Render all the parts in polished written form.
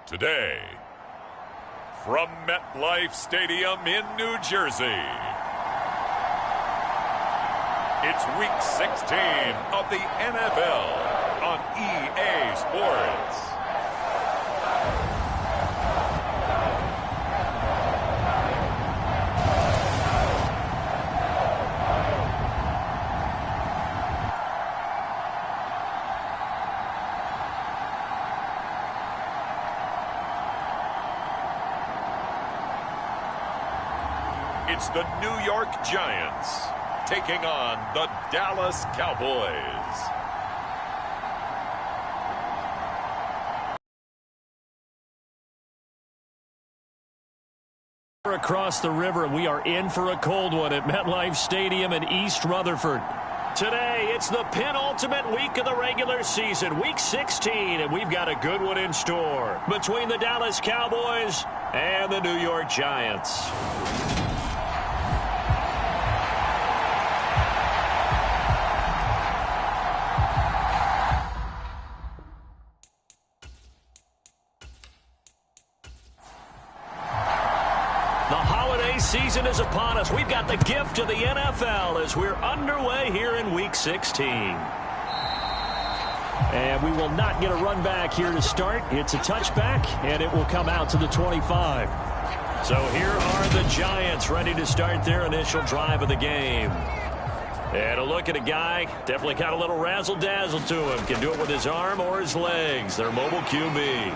Today, from MetLife Stadium in New Jersey, it's Week 16 of the NFL on EA Sports. It's the New York Giants taking on the Dallas Cowboys. Across the river, we are in for a cold one at MetLife Stadium in East Rutherford. Today, it's the penultimate week of the regular season, Week 16, and we've got a good one in store between the Dallas Cowboys and the New York Giants. Season is upon us. We've got the gift of the NFL as we're underway here in Week 16. And we will not get a run back here to start. It's a touchback, and it will come out to the 25. So here are the Giants ready to start their initial drive of the game. And a look at a guy, definitely got a little razzle-dazzle to him. Can do it with his arm or his legs. Their mobile QB.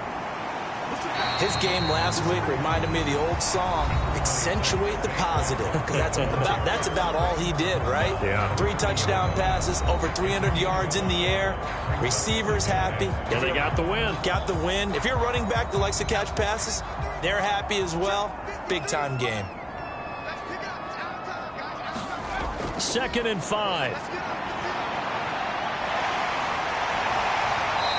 His game last week reminded me of the old song, Accentuate the Positive, because that's about all he did, right? Yeah. 3 touchdown passes, over 300 yards in the air, receivers happy. And they got the win. Got the win. If you're a running back that likes to catch passes, they're happy as well. Big-time game. 2nd and 5.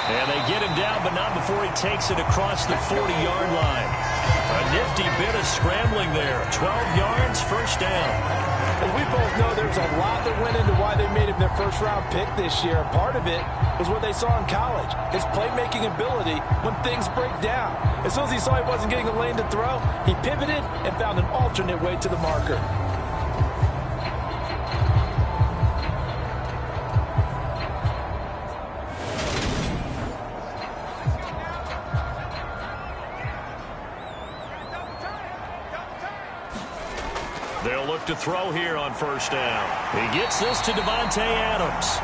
And they get him down, but not before he takes it across the 40-yard line. A nifty bit of scrambling there. 12 yards, first down. As we both know, there's a lot that went into why they made him their first-round pick this year. Part of it was what they saw in college, his playmaking ability when things break down. As soon as he saw he wasn't getting a lane to throw, he pivoted and found an alternate way to the marker. They'll look to throw here on first down. He gets this to Davante Adams.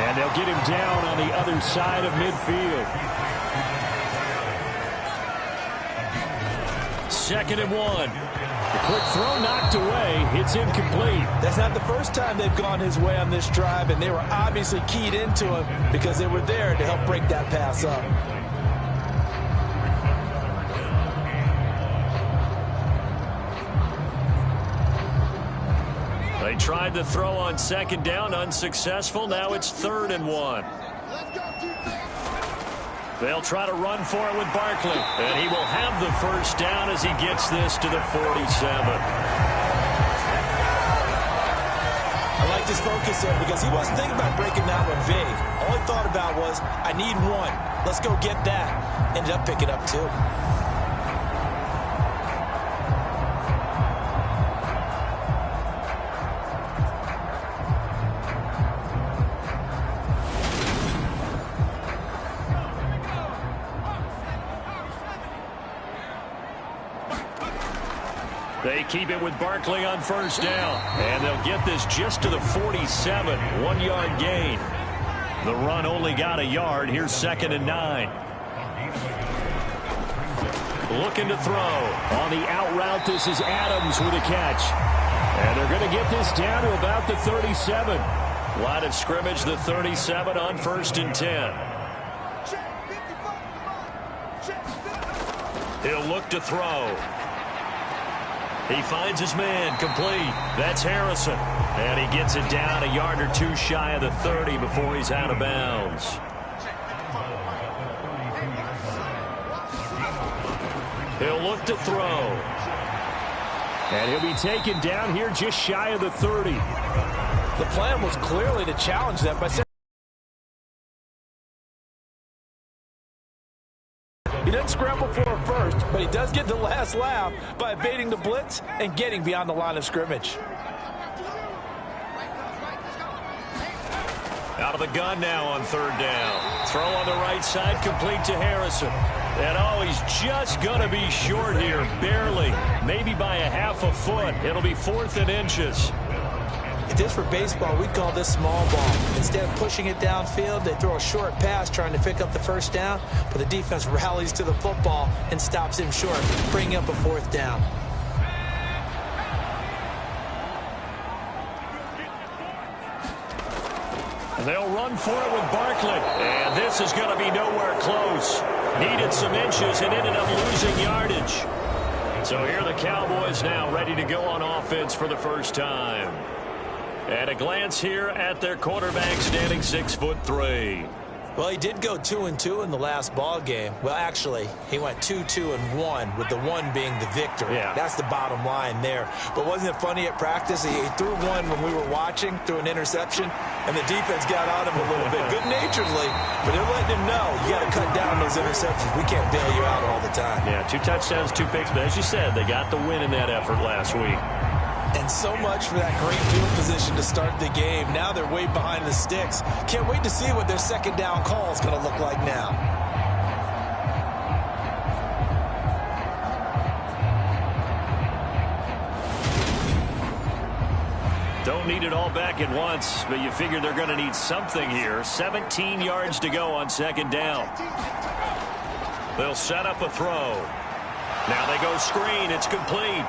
And they'll get him down on the other side of midfield. 2nd and 1. The quick throw knocked away. It's incomplete. That's not the first time they've gone his way on this drive, and they were obviously keyed into him because they were there to help break that pass up. They tried to throw on 2nd down, unsuccessful. Now it's 3rd and 1. They'll try to run for it with Barkley, and he will have the first down as he gets this to the 47. I like this focus there because he wasn't thinking about breaking that one big. All he thought about was, I need one. Let's go get that. Ended up picking up 2. They keep it with Barkley on first down. And they'll get this just to the 47. 1-yard gain. The run only got a yard. Here's 2nd and 9. Looking to throw. On the out route, this is Adams with a catch. And they're going to get this down to about the 37. Line of scrimmage, the 37 on 1st and 10. He'll look to throw. He finds his man, complete. That's Harrison. And he gets it down a yard or 2 shy of the 30 before he's out of bounds. He'll look to throw. And he'll be taken down here just shy of the 30. The plan was clearly to challenge them by saying he doesn't scramble for a first, but he does get the last laugh by evading the blitz and getting beyond the line of scrimmage. Out of the gun now on third down. Throw on the right side, complete to Harrison. And oh, he's just going to be short here, barely. Maybe by a half a foot. It'll be 4th and inches. If this were baseball, we'd call this small ball. Instead of pushing it downfield, they throw a short pass trying to pick up the first down, but the defense rallies to the football and stops him short, bringing up a 4th down. And they'll run for it with Barkley. And this is going to be nowhere close. Needed some inches and ended up losing yardage. So here are the Cowboys now ready to go on offense for the first time. And a glance here at their quarterback standing 6'3". Well, he did go 2-2 in the last ball game. Well, actually, he went 2-2-1, with the 1 being the victory. Yeah. That's the bottom line there. But wasn't it funny at practice? He threw one when we were watching, threw an interception, and the defense got on him a little bit, good-naturedly. But they're letting him know, you got to cut down those interceptions. We can't bail you out all the time. Yeah, 2 touchdowns, 2 picks. But as you said, they got the win in that effort last week. And so much for that great field position to start the game. Now they're way behind the sticks. Can't wait to see what their second down call is going to look like now. Don't need it all back at once, but you figure they're going to need something here. 17 yards to go on second down. They'll set up a throw. Now they go screen. It's complete.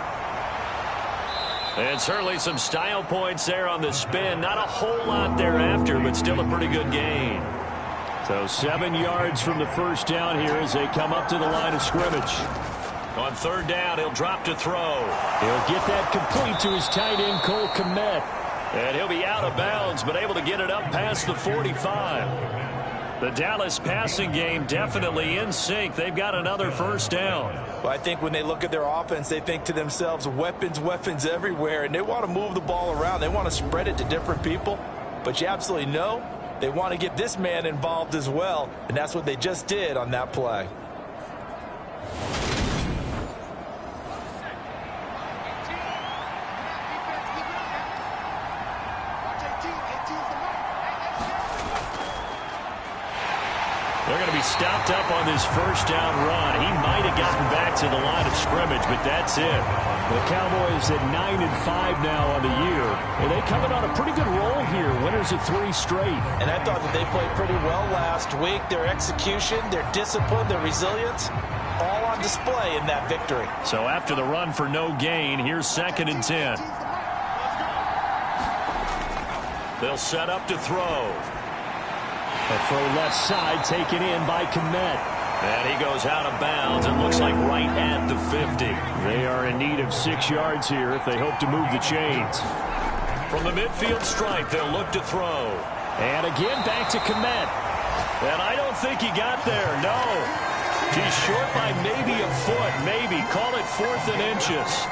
And certainly some style points there on the spin. Not a whole lot thereafter, but still a pretty good gain. So 7 yards from the first down here as they come up to the line of scrimmage. On third down, he'll drop to throw. He'll get that complete to his tight end, Cole Kmet. And he'll be out of bounds, but able to get it up past the 45. The Dallas passing game definitely in sync. They've got another first down. Well, I think when they look at their offense, they think to themselves, weapons, weapons everywhere, and they want to move the ball around. They want to spread it to different people, but you absolutely know they want to get this man involved as well, and that's what they just did on that play. They're going to be stopped up on this first down run. He might have gotten back to the line of scrimmage, but that's it. The Cowboys at 9-5 now on the year. And they coming on a pretty good roll here. Winners of 3 straight. And I thought that they played pretty well last week. Their execution, their discipline, their resilience, all on display in that victory. So after the run for no gain, here's 2nd and 10. They'll set up to throw. A throw left side taken in by Kmet. And he goes out of bounds. It looks like right at the 50. They are in need of 6 yards here if they hope to move the chains. From the midfield stripe, they'll look to throw. And again back to Kmet. And I don't think he got there, no. He's short by maybe a foot, maybe. Call it 4th and inches.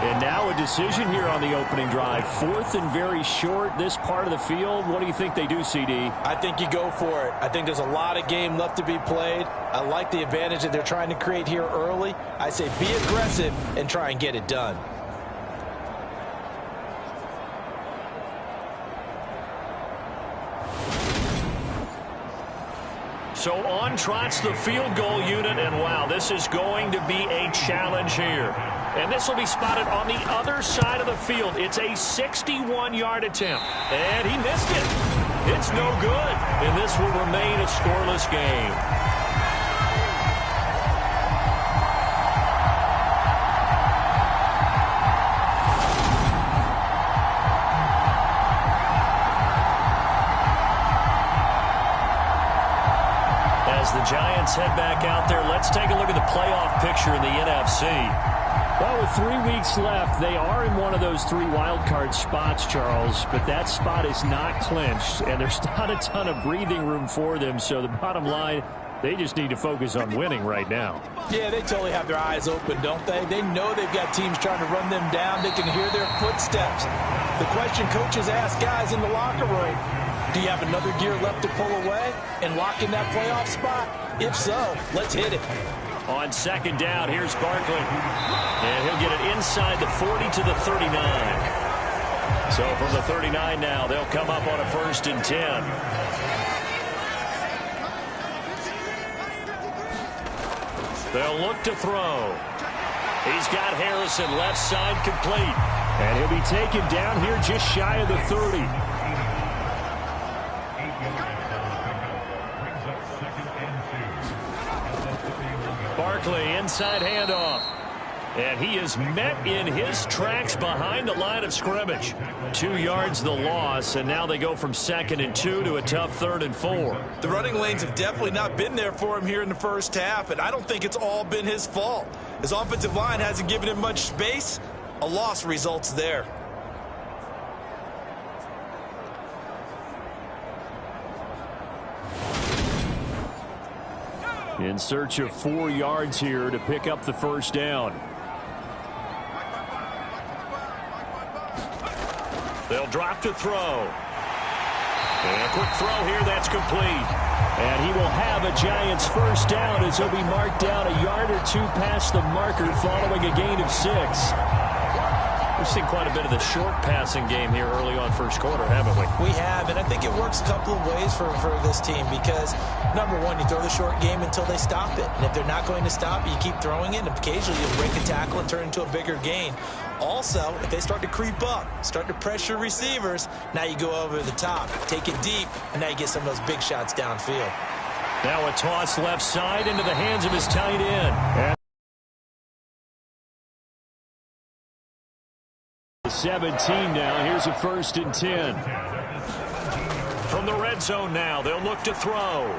And now a decision here on the opening drive. 4th and very short, this part of the field. What do you think they do, CD? I think you go for it. I think there's a lot of game left to be played. I like the advantage that they're trying to create here early. I say be aggressive and try and get it done. So on trots the field goal unit, and wow, this is going to be a challenge here. And this will be spotted on the other side of the field. It's a 61-yard attempt, and he missed it. It's no good, and this will remain a scoreless game. As the Giants head back out there, let's take a look at the playoff picture in the NFC. Well, with 3 weeks left, they are in one of those 3 wild card spots, Charles, but that spot is not clinched, and there's not a ton of breathing room for them, so the bottom line, they just need to focus on winning right now. Yeah, they totally have their eyes open, don't they? They know they've got teams trying to run them down. They can hear their footsteps. The question coaches ask guys in the locker room, Do you have another gear left to pull away and lock in that playoff spot? If so, let's hit it. On second down, here's Barkley. And he'll get it inside the 40 to the 39. So from the 39 now, they'll come up on a 1st and 10. They'll look to throw. He's got Harrison left side complete. And he'll be taken down here just shy of the 30. Barkley inside handoff. And he is met in his tracks behind the line of scrimmage. 2 yards the loss, and now they go from 2nd and 2 to a tough 3rd and 4. The running lanes have definitely not been there for him here in the first half, and I don't think it's all been his fault. His offensive line hasn't given him much space. A loss results there. In search of 4 yards here to pick up the 1st down. They'll drop to throw. And a quick throw here, that's complete. And he will have a Giants 1st down as he'll be marked down a yard or 2 past the marker following a gain of 6. We've seen quite a bit of the short passing game here early on first quarter, haven't we? We have, and I think it works a couple of ways for this team because, number one, you throw the short game until they stop it. And if they're not going to stop it, you keep throwing it, and occasionally you'll break a tackle and turn it into a bigger gain. Also, if they start to creep up, start to pressure receivers, now you go over the top, take it deep, and now you get some of those big shots downfield. Now a toss left side into the hands of his tight end. And 17 now. Here's a 1st and 10. From the red zone now, they'll look to throw.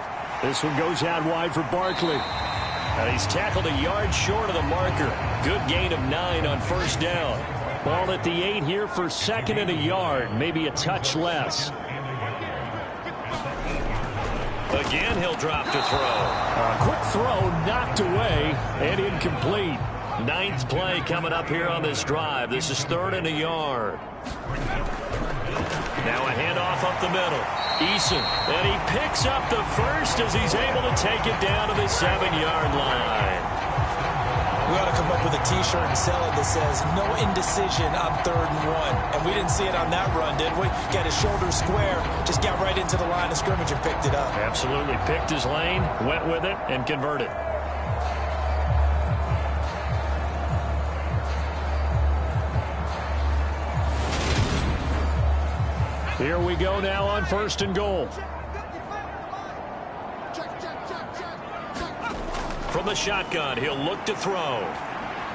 This one goes out wide for Barkley. And he's tackled a yard short of the marker. Good gain of 9 on 1st down. Ball at the 8 here for 2nd and a yard, maybe a touch less. Again, he'll drop to throw. A quick throw knocked away and incomplete. 9th play coming up here on this drive. This is 3rd and a yard. Now a handoff up the middle. Eason, and he picks up the 1st as he's able to take it down to the 7-yard line. We ought to come up with a T-shirt and sell it that says, no indecision on 3rd and 1. And we didn't see it on that run, did we? Got his shoulder square, just got right into the line of scrimmage and picked it up. Absolutely. Picked his lane, went with it, and converted. Here we go now on 1st and goal. From the shotgun, he'll look to throw.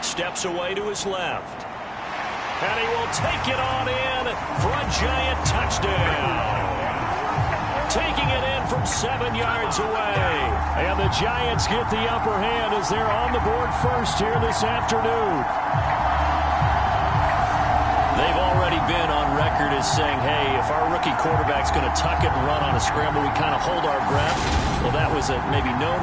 Steps away to his left. And he will take it on in for a Giant touchdown. Taking it in from 7 yards away. And the Giants get the upper hand as they're on the board first here this afternoon. They've already been on record as saying, hey, if our rookie quarterback's going to tuck it and run on a scramble, we kind of hold our breath. Well, that was a maybe no,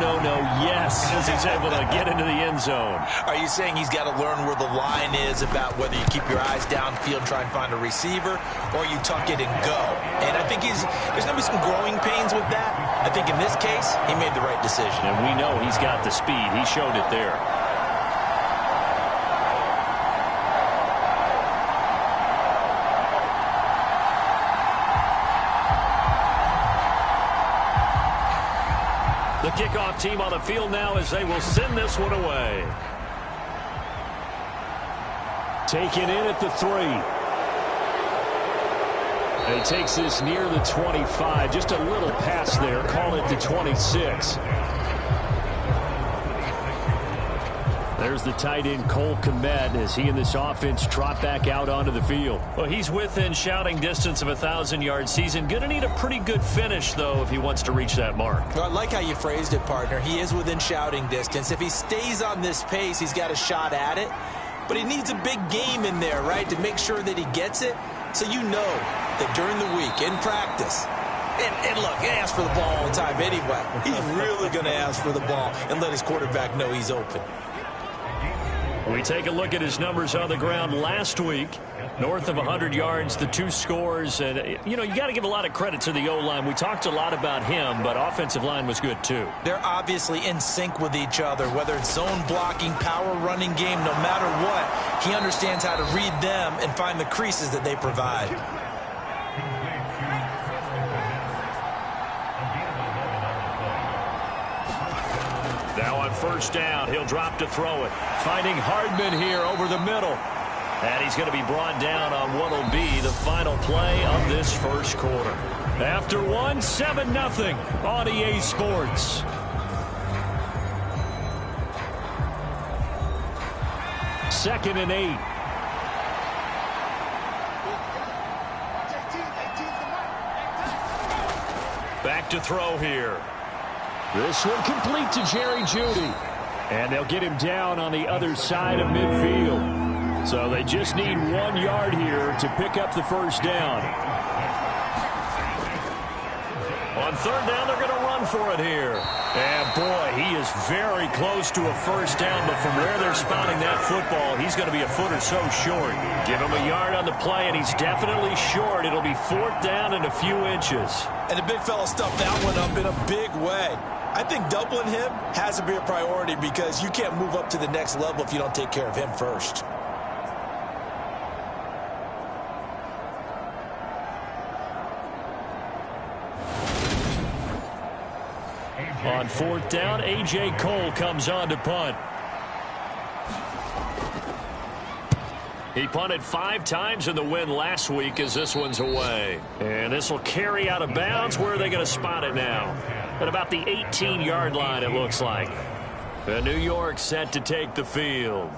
yes, as he's able to get into the end zone. Are you saying he's got to learn where the line is about whether you keep your eyes downfield and try and find a receiver, or you tuck it and go? And I think there's going to be some growing pains with that. I think in this case, he made the right decision. And we know he's got the speed. He showed it there. The kickoff team on the field now as they will send this one away. Taken in at the 3. And he takes this near the 25. Just a little pass there. Call it the 26. There's the tight end, Cole Kmet, as he and this offense trot back out onto the field. Well, he's within shouting distance of a 1,000-yard season. Going to need a pretty good finish, though, if he wants to reach that mark. Well, I like how you phrased it, partner. He is within shouting distance. If he stays on this pace, he's got a shot at it. But he needs a big game in there, right, to make sure that he gets it. So you know that during the week, in practice, and look, he asks for the ball all the time anyway. He's really going to ask for the ball and let his quarterback know he's open. We take a look at his numbers on the ground last week. North of 100 yards, the 2 scores. And, you know, you got to give a lot of credit to the O-line. We talked a lot about him, but offensive line was good, too. They're obviously in sync with each other, whether it's zone blocking, power running game, no matter what. He understands how to read them and find the creases that they provide. Now on first down, he'll drop to throw it. Finding Hardman here over the middle. And he's going to be brought down on what will be the final play of this first quarter. After 7-0 on EA Sports. Second and 8. Back to throw here. This one complete to Jerry Jeudy. And they'll get him down on the other side of midfield. So they just need 1 yard here to pick up the first down. On third down, they're going to run for it here. And, boy, he is very close to a first down, but from where they're spotting that football, he's going to be a foot or so short. Give him a yard on the play, and he's definitely short. It'll be fourth down and a few inches. And the big fella stuffed that one up in a big way. I think doubling him has to be a priority because you can't move up to the next level if you don't take care of him first. On fourth down, A.J. Cole comes on to punt. He punted 5 times in the win last week as this one's away. And this will carry out of bounds. Where are they going to spot it now? At about the 18-yard line, it looks like. The New York set to take the field.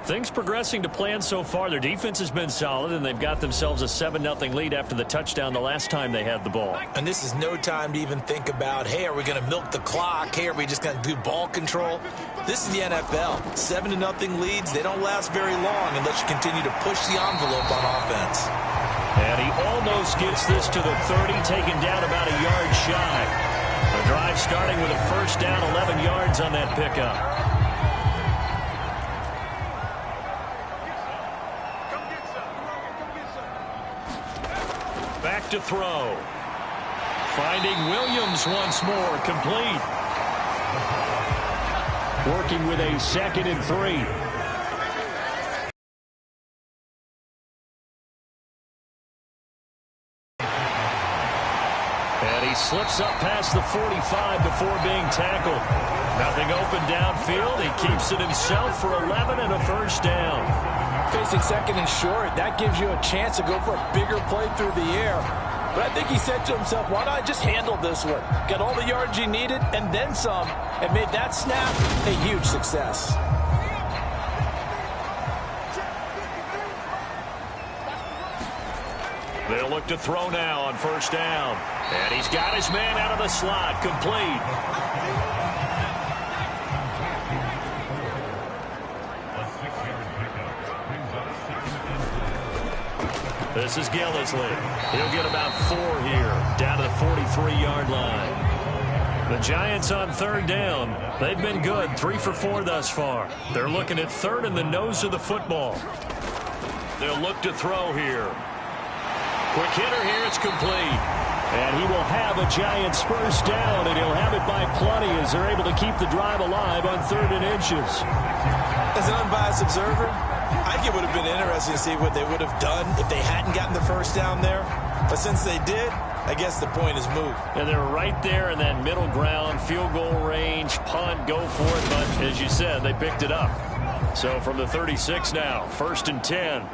Things progressing to plan so far. Their defense has been solid, and they've got themselves a 7-0 lead after the touchdown the last time they had the ball. And this is no time to even think about, hey, are we going to milk the clock? Hey, are we just going to do ball control? This is the NFL. 7-0 leads, they don't last very long unless you continue to push the envelope on offense. And he almost gets this to the 30, taken down about a yard shy. The drive starting with a first down, 11 yards on that pickup. Back to throw. Finding Williams once more, complete. Working with a 2nd and 3. And he slips up past the 45 before being tackled. Nothing open downfield. He keeps it himself for 11 and a first down. Facing 2nd and short, that gives you a chance to go for a bigger play through the air. But I think he said to himself, why not just handle this one? Got all the yards he needed and then some, and made that snap a huge success. They'll look to throw now on first down. And he's got his man out of the slot, complete. This is Gillisley. He'll get about 4 here, down to the 43-yard line. The Giants on third down. They've been good, 3 for 4 thus far. They're looking at third in the nose of the football. They'll look to throw here. Quick hitter here, it's complete. And he will have a Giants first down, and he'll have it by plenty as they're able to keep the drive alive on 3rd and inches. As an unbiased observer, I think it would have been interesting to see what they would have done if they hadn't gotten the first down there. But since they did, I guess the point is moot. And they're right there in that middle ground, field goal range, punt, go for it. But as you said, they picked it up. So from the 36 now, 1st and 10.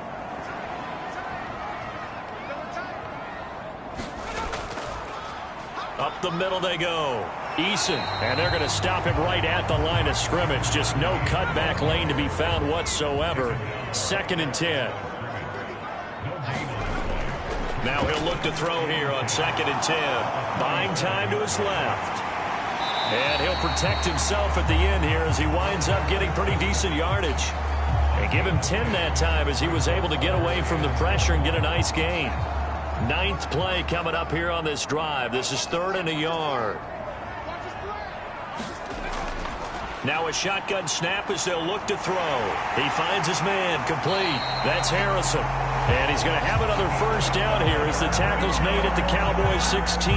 Up the middle they go. Eason, and they're going to stop him right at the line of scrimmage. Just no cutback lane to be found whatsoever. 2nd and 10. Now he'll look to throw here on 2nd and 10. Buying time to his left. And he'll protect himself at the end here as he winds up getting pretty decent yardage. And give him 10 that time as he was able to get away from the pressure and get a nice gain. 9th play coming up here on this drive. This is 3rd and a yard. Now a shotgun snap as they'll look to throw. He finds his man, complete. That's Harrison. And he's going to have another first down here as the tackle's made at the Cowboys 16.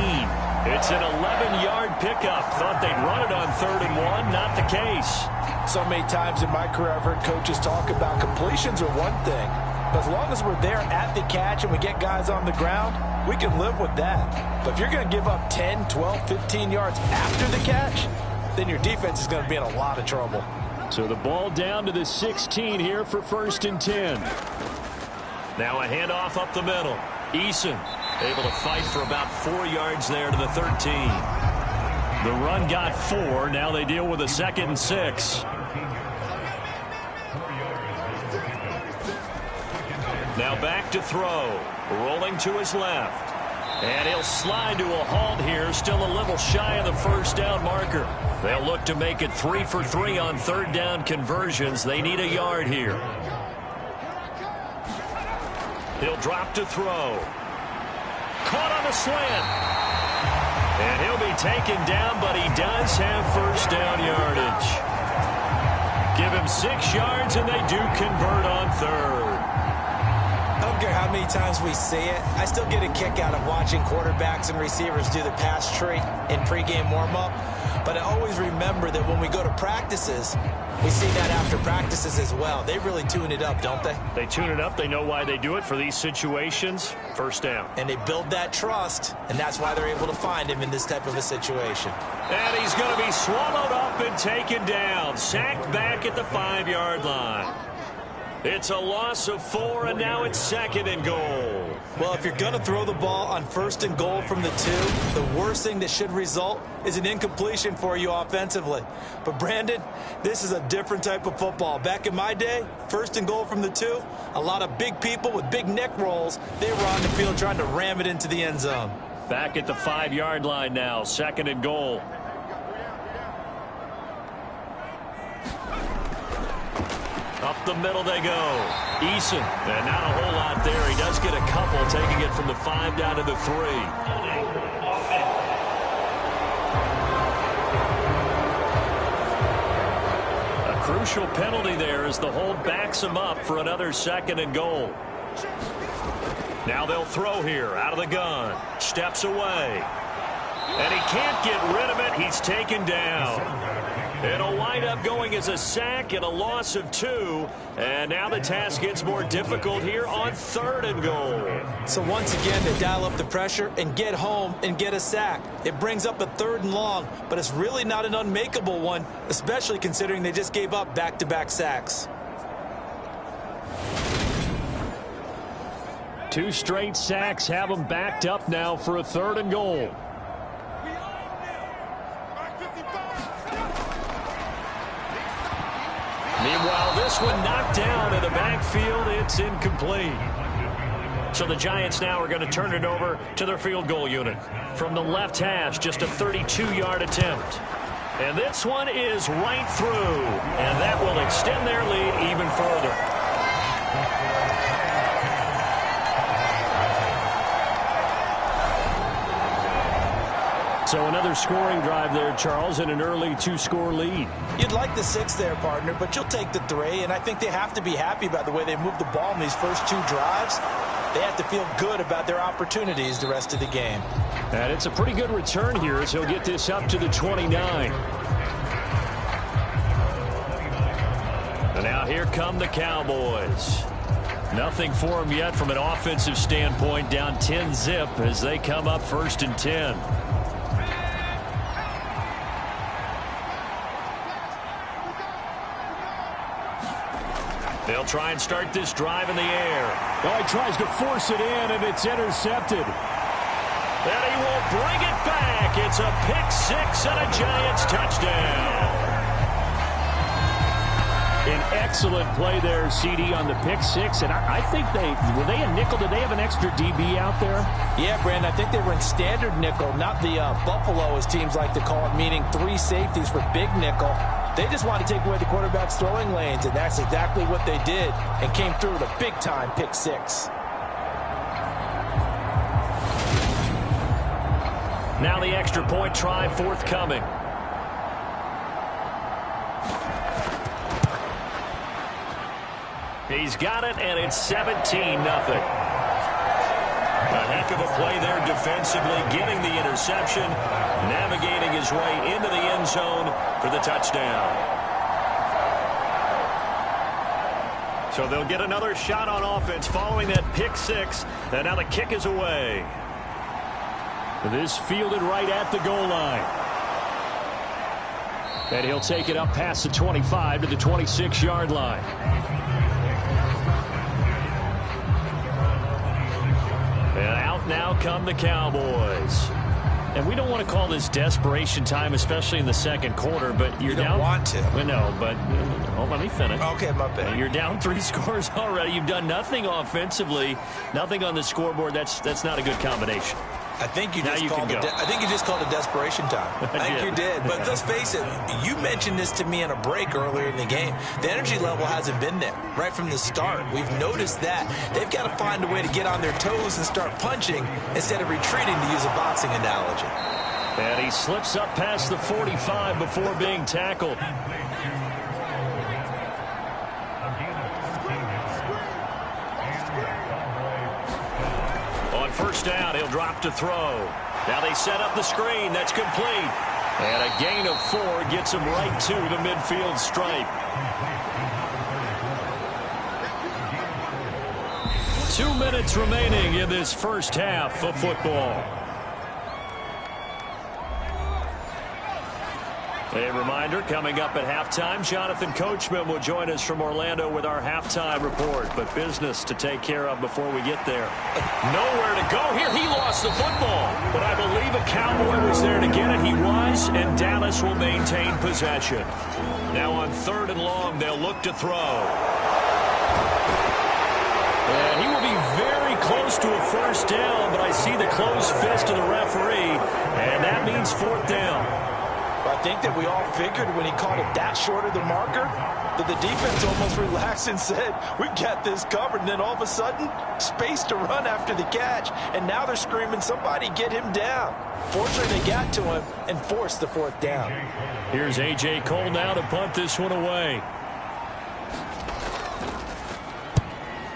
It's an 11-yard pickup. Thought they'd run it on 3rd and 1. Not the case. So many times in my career I've heard coaches talk about completions are one thing. But as long as we're there at the catch and we get guys on the ground, we can live with that. But if you're going to give up 10, 12, 15 yards after the catch, then your defense is going to be in a lot of trouble. So the ball down to the 16 here for 1st and 10. Now a handoff up the middle. Eason able to fight for about 4 yards there to the 13. The run got 4. Now they deal with a 2nd and 6. Now back to throw. Rolling to his left. And he'll slide to a halt here. Still a little shy of the first down marker. They'll look to make it 3 for 3 on 3rd down conversions. They need a yard here. He'll drop to throw. Caught on the slant. And he'll be taken down, but he does have first down yardage. Give him 6 yards, and they do convert on 3rd. I don't care how many times we see it. I still get a kick out of watching quarterbacks and receivers do the pass tree in pregame warm-up. But I always remember that when we go to practices, we see that after practices as well. They really tune it up, don't they? They tune it up. They know why they do it for these situations. First down. And they build that trust, and that's why they're able to find him in this type of a situation. And he's going to be swallowed up and taken down. Sacked back at the 5-yard line. It's a loss of 4, and now it's 2nd and goal. Well, if you're going to throw the ball on 1st and goal from the 2, the worst thing that should result is an incompletion for you offensively. But, Brandon, this is a different type of football. Back in my day, 1st and goal from the 2, a lot of big people with big neck rolls, they were on the field trying to ram it into the end zone. Back at the 5-yard line now, 2nd and goal. Up the middle they go. Eason, and not a whole lot there. He does get a couple, taking it from the 5 down to the 3. A crucial penalty there as the hold backs him up for another 2nd and goal. Now they'll throw here out of the gun. Steps away. And he can't get rid of it. He's taken down. It'll wind up going as a sack and a loss of 2. And now the task gets more difficult here on 3rd and goal. So once again, they dial up the pressure and get home and get a sack. It brings up a 3rd and long, but it's really not an unmakeable one, especially considering they just gave up back-to-back sacks. 2 straight sacks have them backed up now for a 3rd and goal. Meanwhile, this one knocked down in the backfield. It's incomplete. So the Giants now are going to turn it over to their field goal unit. From the left hash, just a 32-yard attempt. And this one is right through. And that will extend their lead even further. So another scoring drive there, Charles, and an early 2-score lead. You'd like the 6 there, partner, but you'll take the 3, and I think they have to be happy about the way they moved the ball in these first 2 drives. They have to feel good about their opportunities the rest of the game. And it's a pretty good return here as he'll get this up to the 29. And now here come the Cowboys. Nothing for them yet from an offensive standpoint, down 10-zip as they come up 1st and 10. They'll try and start this drive in the air. Oh, he tries to force it in, and it's intercepted. And he will bring it back. It's a pick-6 and a Giants touchdown. An excellent play there, CD, on the pick-6. And I think were they a nickel? Did they have an extra DB out there? Yeah, Brandon, I think they were in standard nickel, not the Buffalo, as teams like to call it, meaning 3 safeties for big nickel. They just wanted to take away the quarterback's throwing lanes, and that's exactly what they did and came through with a big-time pick-6. Now the extra point try forthcoming. He He's got it, and it's 17-0. A heck of a play there defensively, getting the interception, navigating his way into the end zone for the touchdown. So they'll get another shot on offense following that pick six, and now the kick is away. This fielded right at the goal line. And he'll take it up past the 25 to the 26-yard line. And out now come the Cowboys. And we don't want to call this desperation time, especially in the second quarter, but you're down. You don't want to. Well, no, but let me finish. Okay, my bad. You're down 3 scores already. You've done nothing offensively, nothing on the scoreboard. That's not a good combination. I think you just called it desperation time. I think you did. But let's face it, you mentioned this to me in a break earlier in the game. The energy level hasn't been there right from the start. We've noticed that. They've got to find a way to get on their toes and start punching instead of retreating, to use a boxing analogy. And he slips up past the 45 before being tackled. First down, he'll drop to throw. Now they set up the screen. That's complete. And a gain of 4 gets him right to the midfield stripe. 2 minutes remaining in this first half of football. A reminder, coming up at halftime, Jonathan Coachman will join us from Orlando with our halftime report. But business to take care of before we get there. Nowhere to go here. He lost the football. But I believe a Cowboy was there to get it. He was, and Dallas will maintain possession. Now on 3rd and long, they'll look to throw. And he will be very close to a first down, but I see the closed fist of the referee, and that means 4th down. I think that we all figured when he caught it that short of the marker that the defense almost relaxed and said, we've got this covered. And then all of a sudden, space to run after the catch. And now they're screaming, somebody get him down. Fortunately, they got to him and forced the 4th down. Here's A.J. Cole now to punt this one away.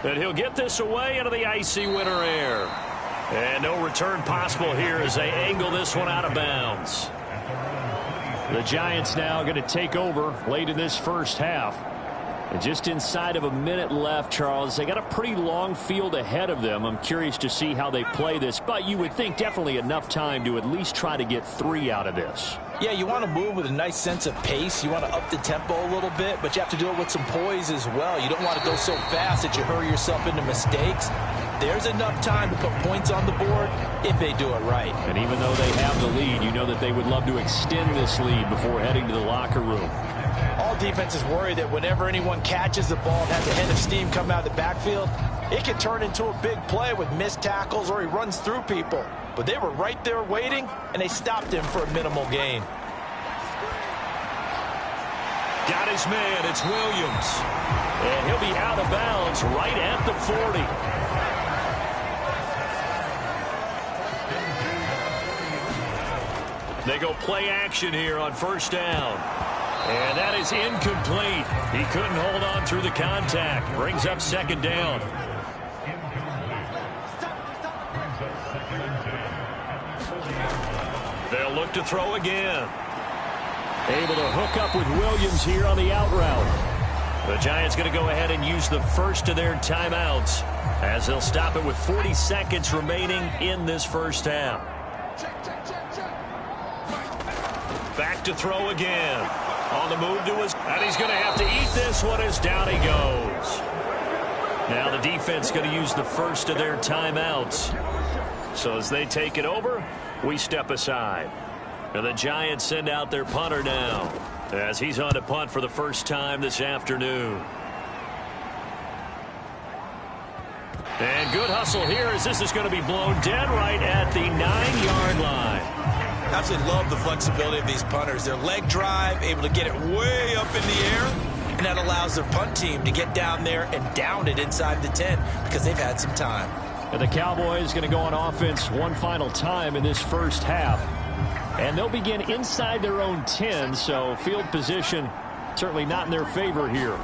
And he'll get this away into the icy winter air. And no return possible here as they angle this one out of bounds. The Giants now going to take over late in this first half. And just inside of a minute left, Charles, they got a pretty long field ahead of them. I'm curious to see how they play this, but you would think definitely enough time to at least try to get 3 out of this. Yeah, you want to move with a nice sense of pace. You want to up the tempo a little bit, but you have to do it with some poise as well. You don't want to go so fast that you hurry yourself into mistakes. There's enough time to put points on the board if they do it right. And even though they have the lead, you know that they would love to extend this lead before heading to the locker room. All defenses worry that whenever anyone catches the ball and has a head of steam come out of the backfield, it can turn into a big play with missed tackles or he runs through people. But they were right there waiting, and they stopped him for a minimal gain. Got his man. It's Williams. And he'll be out of bounds right at the 40. They go play action here on first down. And that is incomplete. He couldn't hold on through the contact. Brings up 2nd down. They'll look to throw again. Able to hook up with Williams here on the out route. The Giants going to go ahead and use the first of their timeouts as they'll stop it with 40 seconds remaining in this first half. Back to throw again. On the move to his... And he's going to have to eat this one as down he goes. Now the defense going to use the first of their timeouts. So as they take it over, we step aside. And the Giants send out their punter now as he's on to punt for the first time this afternoon. And good hustle here as this is going to be blown dead right at the 9-yard line. Absolutely love the flexibility of these punters. Their leg drive, able to get it way up in the air, and that allows their punt team to get down there and down it inside the 10 because they've had some time. And the Cowboys going to go on offense one final time in this first half. And they'll begin inside their own 10, so field position certainly not in their favor here.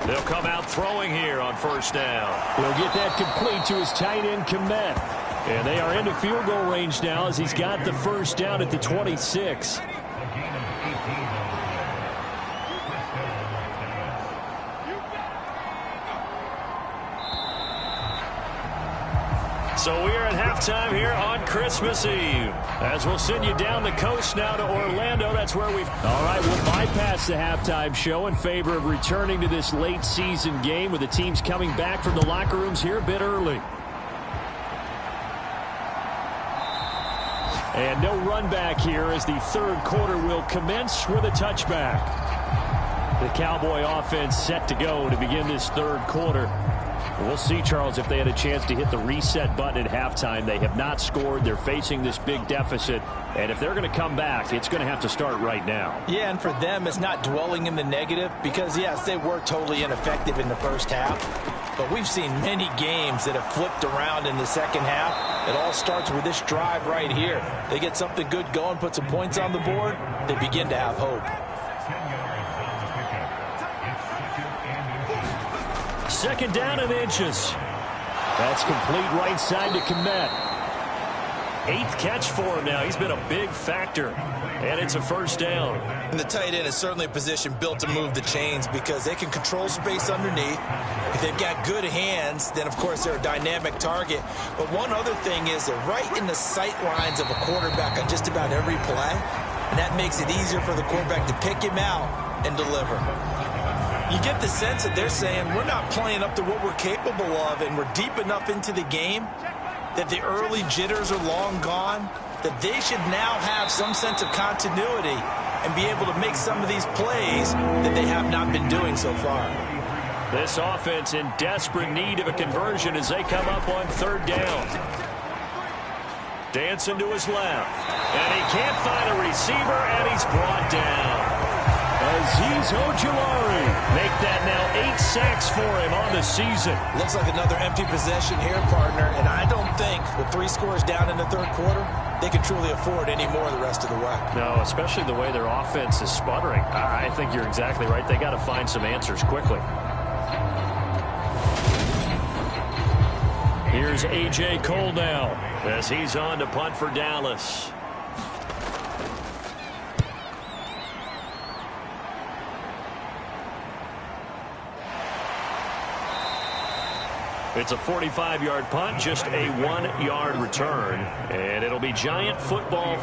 They'll come out throwing here on first down. He'll get that complete to his tight end, Komet. And they are into field goal range now as he's got the first down at the 26. So we are at halftime here on Christmas Eve. As we'll send you down the coast now to Orlando. That's where we've... All right, we'll bypass the halftime show in favor of returning to this late season game with the teams coming back from the locker rooms here a bit early. And no run back here as the third quarter will commence with a touchback. The Cowboy offense set to go to begin this third quarter. We'll see, Charles, if they had a chance to hit the reset button at halftime. They have not scored. They're facing this big deficit. And if they're going to come back, it's going to have to start right now. Yeah, and for them, it's not dwelling in the negative because, yes, they were totally ineffective in the first half. But we've seen many games that have flipped around in the second half. It all starts with this drive right here. They get something good going, put some points on the board, they begin to have hope. Second down and inches. That's complete right side to Komet. 8th catch for him now. He's been a big factor. And it's a first down. And the tight end is certainly a position built to move the chains because they can control space underneath. If they've got good hands, then, of course, they're a dynamic target. But one other thing is they're right in the sight lines of a quarterback on just about every play. And that makes it easier for the quarterback to pick him out and deliver. You get the sense that they're saying we're not playing up to what we're capable of, and we're deep enough into the game that the early jitters are long gone, that they should now have some sense of continuity and be able to make some of these plays that they have not been doing so far. This offense in desperate need of a conversion as they come up on third down. Dancing to his left. And he can't find a receiver, and he's brought down. Azeez Ojulari. Make that now 8 sacks for him on the season. Looks like another empty possession here, partner, and I don't think with 3 scores down in the third quarter, they can truly afford any more the rest of the way. No, especially the way their offense is sputtering. I think you're exactly right. They got to find some answers quickly. Here's A.J. Cole now as he's on to punt for Dallas. It's a 45-yard punt, just a 1-yard return, and it'll be Giant football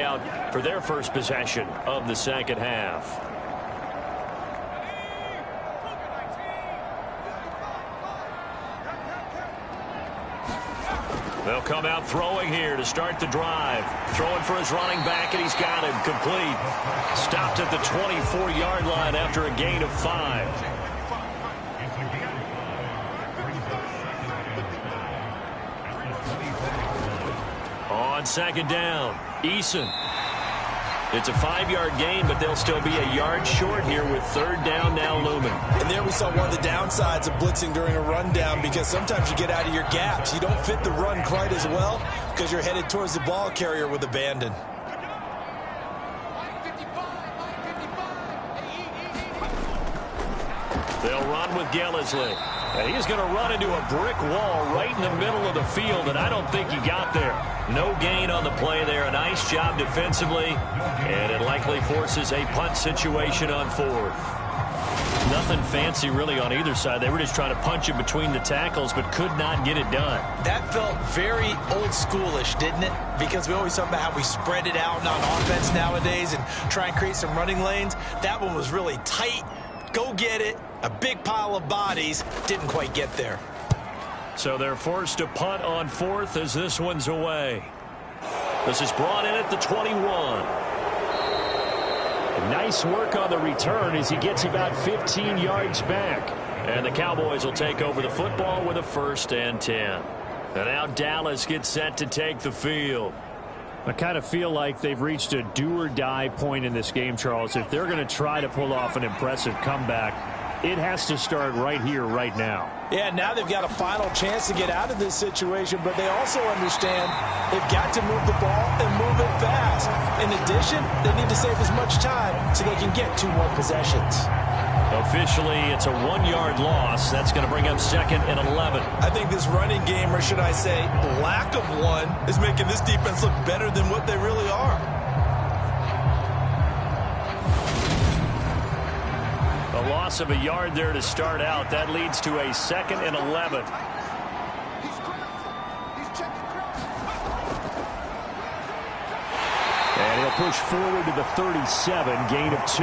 out for their first possession of the second half. They'll come out throwing here to start the drive. Throwing for his running back, and he's got him complete. Stopped at the 24-yard line after a gain of 5. On second down, Eason. It's a 5-yard gain, but they'll still be a yard short here with third down now looming. And there we saw one of the downsides of blitzing during a rundown because sometimes you get out of your gaps. You don't fit the run quite as well because you're headed towards the ball carrier with abandon. They'll run with Gillisley. And he's going to run into a brick wall right in the middle of the field, and I don't think he got there. No gain on the play there. A nice job defensively, and it likely forces a punt situation on fourth. Nothing fancy really on either side. They were just trying to punch it between the tackles, but could not get it done. That felt very old schoolish, didn't it? Because we always talk about how we spread it out on offense nowadays and try and create some running lanes. That one was really tight. Go get it. A big pile of bodies. Didn't quite get there. So they're forced to punt on fourth as this one's away. This is brought in at the 21. Nice work on the return as he gets about 15 yards back. And the Cowboys will take over the football with a 1st and 10. And now Dallas gets set to take the field. I kind of feel like they've reached a do-or-die point in this game, Charles. If they're going to try to pull off an impressive comeback, It has to start right here, right now. Yeah, now they've got a final chance to get out of this situation, but they also understand they've got to move the ball and move it fast. In addition, they need to save as much time so they can get 2 more possessions. Officially, it's a 1-yard loss. That's going to bring up 2nd and 11. I think this running game, or should I say lack of one, is making this defense look better than what they really are. A loss of a yard there to start out. That leads to a 2nd and 11. And he'll push forward to the 37, gain of 2.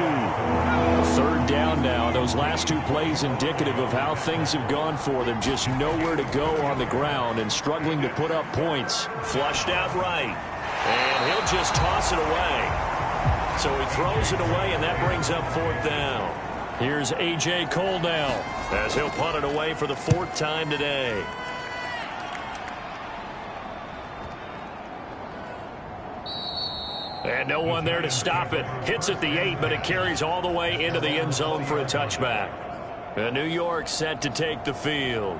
3rd down now. Those last 2 plays indicative of how things have gone for them. Just nowhere to go on the ground and struggling to put up points. Flushed out right. And he'll just toss it away. So he throws it away, and that brings up 4th down. Here's A.J. Cole now as he'll punt it away for the 4th time today. And no one there to stop it. Hits at the 8, but it carries all the way into the end zone for a touchback. And New York set to take the field.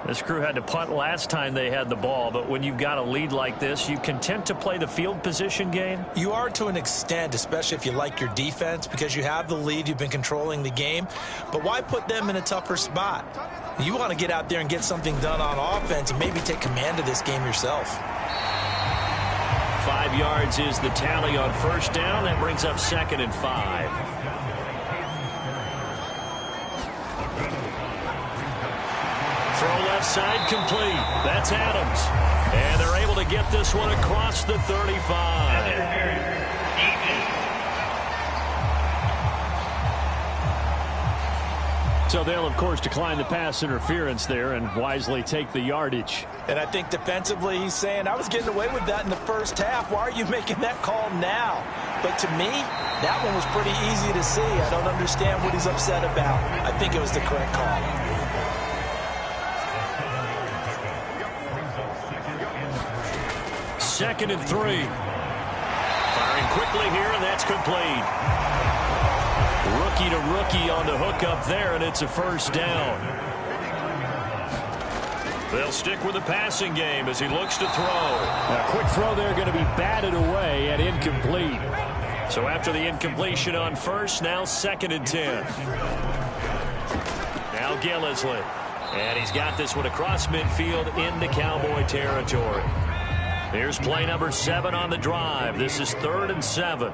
This crew had to punt last time they had the ball, but when you've got a lead like this, you content to play the field position game? You are to an extent, especially if you like your defense, because you have the lead, you've been controlling the game. But why put them in a tougher spot? You want to get out there and get something done on offense and maybe take command of this game yourself. 5 yards is the tally on 1st down. That brings up 2nd and 5. Throw left side complete. That's Adams. And they're able to get this one across the 35. So they'll, of course, decline the pass interference there and wisely take the yardage. And I think defensively he's saying, I was getting away with that in the first half. Why are you making that call now? But to me, that one was pretty easy to see. I don't understand what he's upset about. I think it was the correct call. Second and 3. Firing quickly here, and that's complete. Rookie to rookie on the hook up there, and it's a 1st down. They'll stick with the passing game as he looks to throw. A quick throw there going to be batted away and incomplete. So after the incompletion on 1st, now 2nd and 10. Now Gillisley. And he's got this one across midfield into Cowboy territory. Here's play number 7 on the drive. This is 3rd and 7.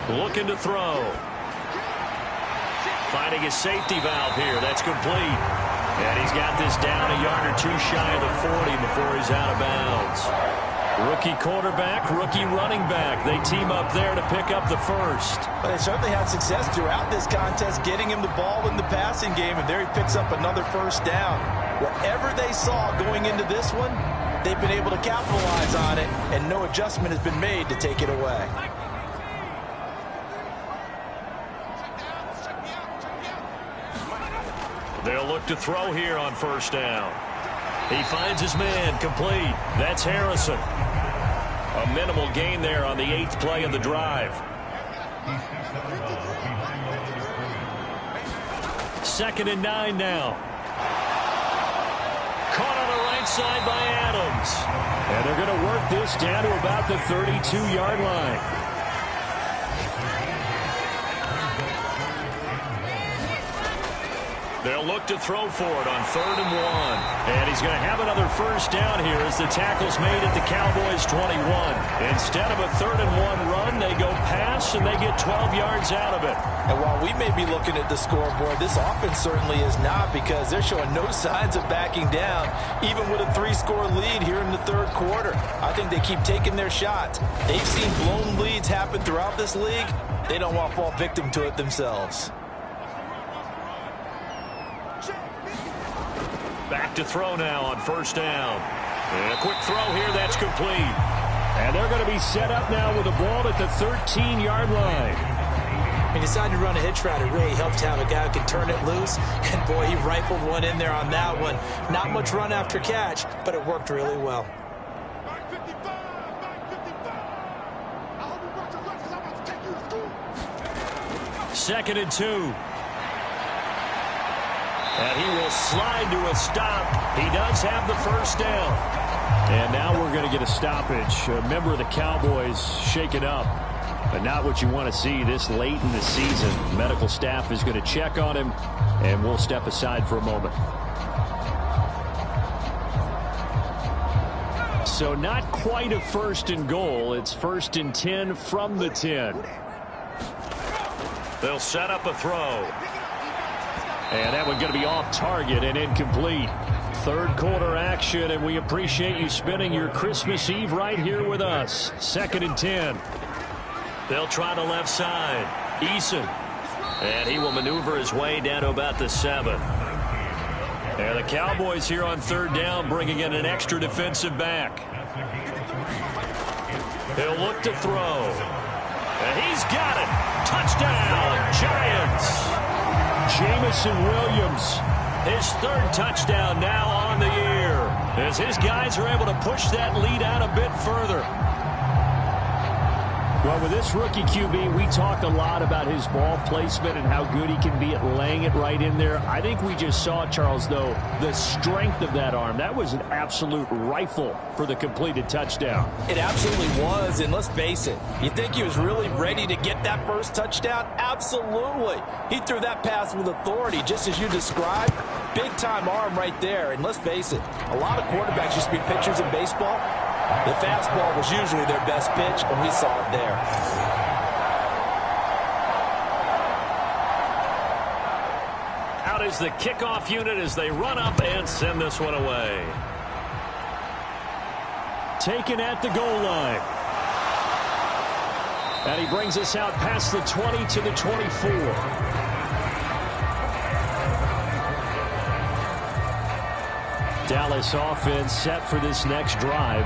Looking to throw. Finding his safety valve here. That's complete. And he's got this down a yard or 2 shy of the 40 before he's out of bounds. Rookie quarterback, rookie running back. They team up there to pick up the 1st. Well, they certainly had success throughout this contest getting him the ball in the passing game, and there he picks up another 1st down. Whatever they saw going into this one, they've been able to capitalize on it, and no adjustment has been made to take it away. They'll look to throw here on 1st down. He finds his man, complete. That's Harrison. A minimal gain there on the 8th play of the drive. 2nd and 9 now. Caught on the right side by Adams. And they're going to work this down to about the 32-yard line. They'll look to throw for it on 3rd and 1. And he's going to have another 1st down here as the tackle's made at the Cowboys' 21. Instead of a 3rd and 1 run, they go pass and they get 12 yards out of it. And while we may be looking at the scoreboard, this offense certainly is not, because they're showing no signs of backing down, even with a 3-score lead here in the 3rd quarter. I think they keep taking their shots. They've seen blown leads happen throughout this league. They don't want to fall victim to it themselves. Back to throw now on 1st down. And a quick throw here, that's complete. And they're going to be set up now with the ball at the 13-yard line. He decided to run a hitch route. It really helped to have a guy who could turn it loose. And, boy, he rifled one in there on that one. Not much run after catch, but it worked really well. 2nd and 2. And he will slide to a stop. He does have the first down. And now we're going to get a stoppage. A member of the Cowboys shaken up. But not what you want to see this late in the season. Medical staff is going to check on him, and we'll step aside for a moment. So not quite a 1st and goal. It's 1st and 10 from the 10. They'll set up a throw. And that one going to be off target and incomplete. 3rd quarter action, and we appreciate you spending your Christmas Eve right here with us. 2nd and 10. They'll try the left side. Eason. And he will maneuver his way down to about the 7. And the Cowboys here on 3rd down bringing in an extra defensive back. He'll look to throw. And he's got it. Touchdown, Giants. Jamison Williams. His 3rd touchdown now on the year, as his guys are able to push that lead out a bit further. Well, with this rookie QB, we talk a lot about his ball placement and how good he can be at laying it right in there. I think we just saw, Charles, though, the strength of that arm. That was an absolute rifle for the completed touchdown. It absolutely was, and let's face it, you think he was really ready to get that first touchdown? Absolutely. He threw that pass with authority, just as you described. Big-time arm right there, and let's face it, a lot of quarterbacks used to be pitchers in baseball. The fastball was usually their best pitch, and we saw it there. Out is the kickoff unit as they run up and send this one away. Taken at the goal line. And he brings us out past the 20 to the 24. Dallas offense set for this next drive.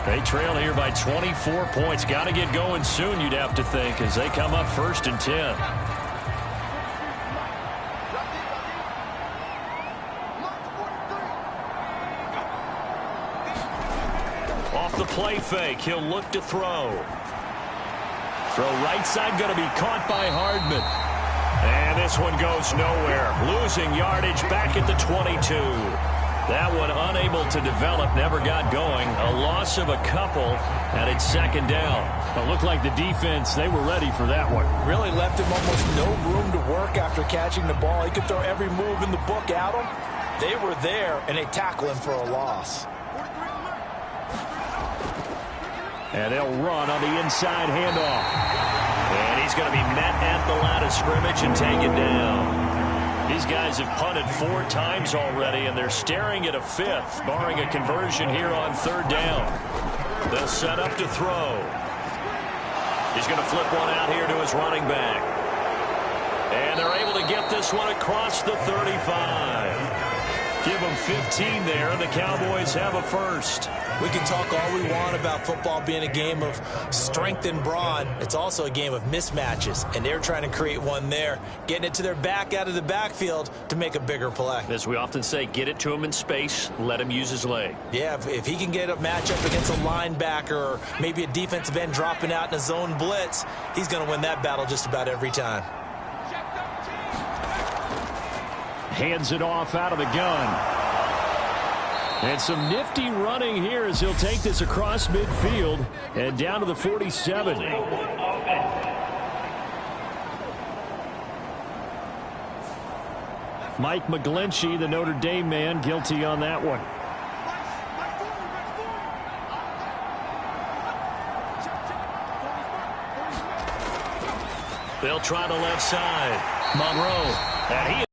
They trail here by 24 points. Got to get going soon, you'd have to think, as they come up 1st and 10. Off the play fake, he'll look to throw. Throw right side, going to be caught by Hardman. And this one goes nowhere. Losing yardage back at the 22. That one unable to develop, never got going. A loss of a couple, and it's 2nd down. It looked like the defense, they were ready for that one. Really left him almost no room to work after catching the ball. He could throw every move in the book at him. They were there, and they tackle him for a loss. And they'll run on the inside handoff. And he's going to be met at the line of scrimmage and taken down. These guys have punted 4 times already, and they're staring at a 5th, barring a conversion here on 3rd down. They'll set up to throw. He's going to flip one out here to his running back. And they're able to get this one across the 35. Give them 15 there, and the Cowboys have a first. We can talk all we want about football being a game of strength and brawn. It's also a game of mismatches, and they're trying to create one there, getting it to their back out of the backfield to make a bigger play. As we often say, get it to him in space, let him use his leg. Yeah, if he can get a matchup against a linebacker or maybe a defensive end dropping out in a zone blitz, he's going to win that battle just about every time. Hands it off out of the gun. And some nifty running here as he'll take this across midfield and down to the 47. Mike McGlinchey, the Notre Dame man, guilty on that one. They'll try the left side. Monroe. And he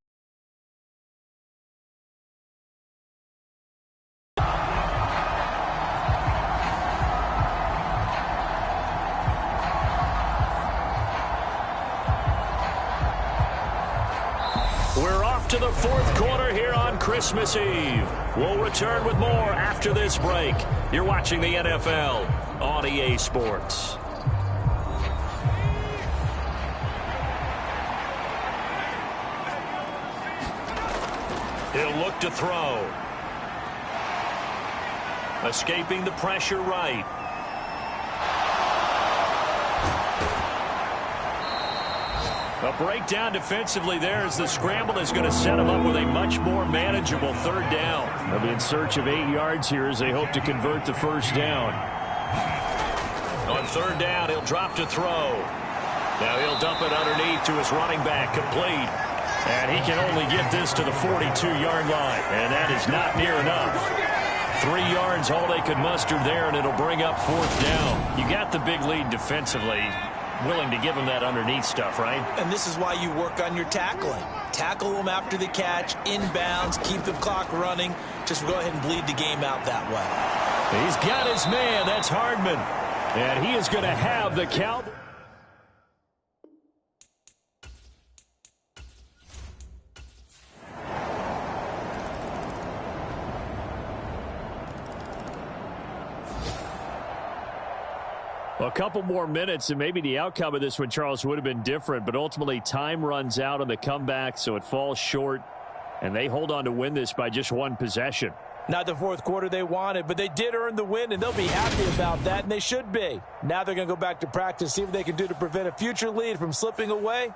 to the 4th quarter here on Christmas Eve. We'll return with more after this break. You're watching the NFL on EA Sports. He'll look to throw. Escaping the pressure right. A breakdown defensively there as the scramble is going to set them up with a much more manageable third down. They'll be in search of 8 yards here as they hope to convert the first down. On third down, he'll drop to throw. Now he'll dump it underneath to his running back, complete. And he can only get this to the 42-yard line, and that is not near enough. 3 yards, all they could muster there, and it'll bring up fourth down. You got the big lead defensively. Willing to give them that underneath stuff, right? And this is why you work on your tackling. Tackle them after the catch, inbounds, keep the clock running. Just go ahead and bleed the game out that way. He's got his man. That's Hardman. And he is going to have the Cowboys. A couple more minutes, and maybe the outcome of this one, Charles, would have been different. But ultimately, time runs out on the comeback, so it falls short. And they hold on to win this by just one possession. Not the fourth quarter they wanted, but they did earn the win, and they'll be happy about that, and they should be. Now they're going to go back to practice, see what they can do to prevent a future lead from slipping away